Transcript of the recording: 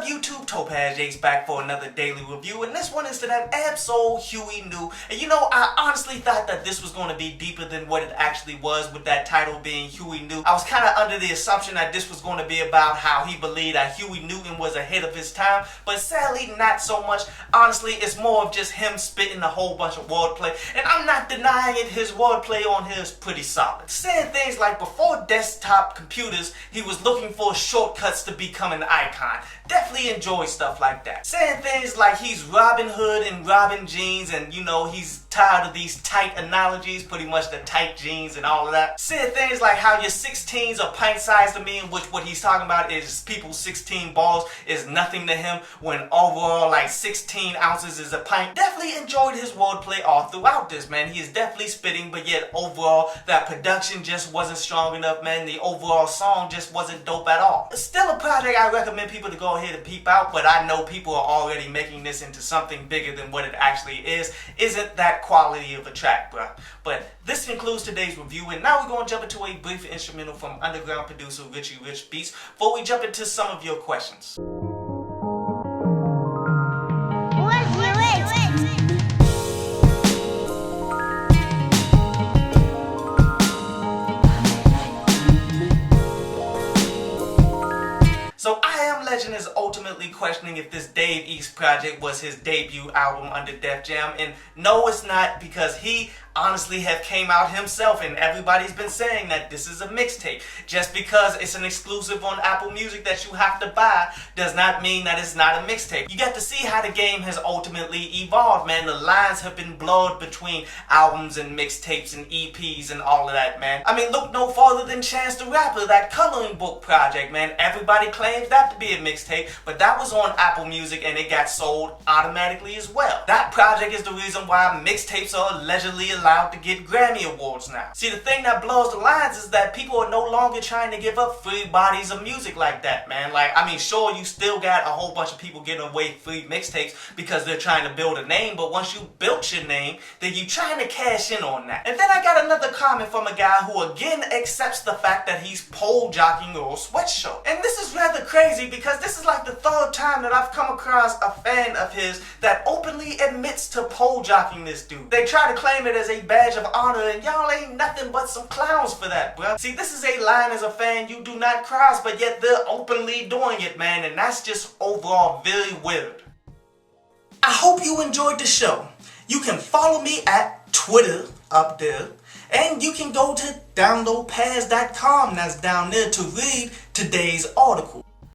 YouTube? Topaz Jake's back for another daily review, and this one is to that Ab-Soul Huey Knew. And you know, I honestly thought that this was going to be deeper than what it actually was, with that title being Huey Knew. I was kind of under the assumption that this was going to be about how he believed that Huey Newton was ahead of his time, but sadly not so much. Honestly, it's more of just him spitting a whole bunch of wordplay, and I'm not denying it, his wordplay on here is pretty solid. Saying things like, before desktop computers, he was looking for shortcuts to become an icon. Definitely enjoy stuff like that. Saying things like he's Robin Hood and Robin jeans, and you know, he's tired of these tight analogies, pretty much the tight jeans and all of that. Saying things like how your 16s are pint sized to me, in which what he's talking about is people's 16 balls is nothing to him, when overall like 16 ounces is a pint. Definitely enjoyed his wordplay all throughout this, man. He is definitely spitting, but yet overall that production just wasn't strong enough, man. The overall song just wasn't dope at all. It's still a project I recommend people to go ahead and peep out, but I know people are already making this into something bigger than what it actually is. Isn't that quality of a track, bro? But this concludes today's review, and now we're going to jump into a brief instrumental from underground producer Richie Rich Beats before we jump into some of your questions. So I Am Legend is ultimately questioning if this Dave East project was his debut album under Def Jam, and no, it's not, because he honestly have came out himself, and everybody's been saying that this is a mixtape. Just because it's an exclusive on Apple Music that you have to buy does not mean that it's not a mixtape. You got to see how the game has ultimately evolved, man. The lines have been blurred between albums and mixtapes and EPs and all of that, man. I mean, look no farther than Chance the Rapper, that coloring book project, man. Everybody claims that to be a mixtape, but that was on Apple Music and it got sold automatically as well. That project is the reason why mixtapes are allegedly allowed to get Grammy Awards now. See, the thing that blows the lines is that people are no longer trying to give up free bodies of music like that, man. Like, I mean, sure, you still got a whole bunch of people giving away free mixtapes because they're trying to build a name, but once you built your name, then you trying to cash in on that. And then I got another comment from a guy who again accepts the fact that he's pole jockeying Earl Sweatshirt. And this is rather crazy, because this is like the third time that I've come across a fan of his that openly admits to pole jockeying this dude. They try to claim it as a badge of honor, and y'all ain't nothing but some clowns for that, bro. See, this is a line as a fan you do not cross, but yet they're openly doing it, man, and that's just overall very weird. I hope you enjoyed the show. You can follow me at Twitter up there, and you can go to downloadpaz.com, that's down there, to read today's article.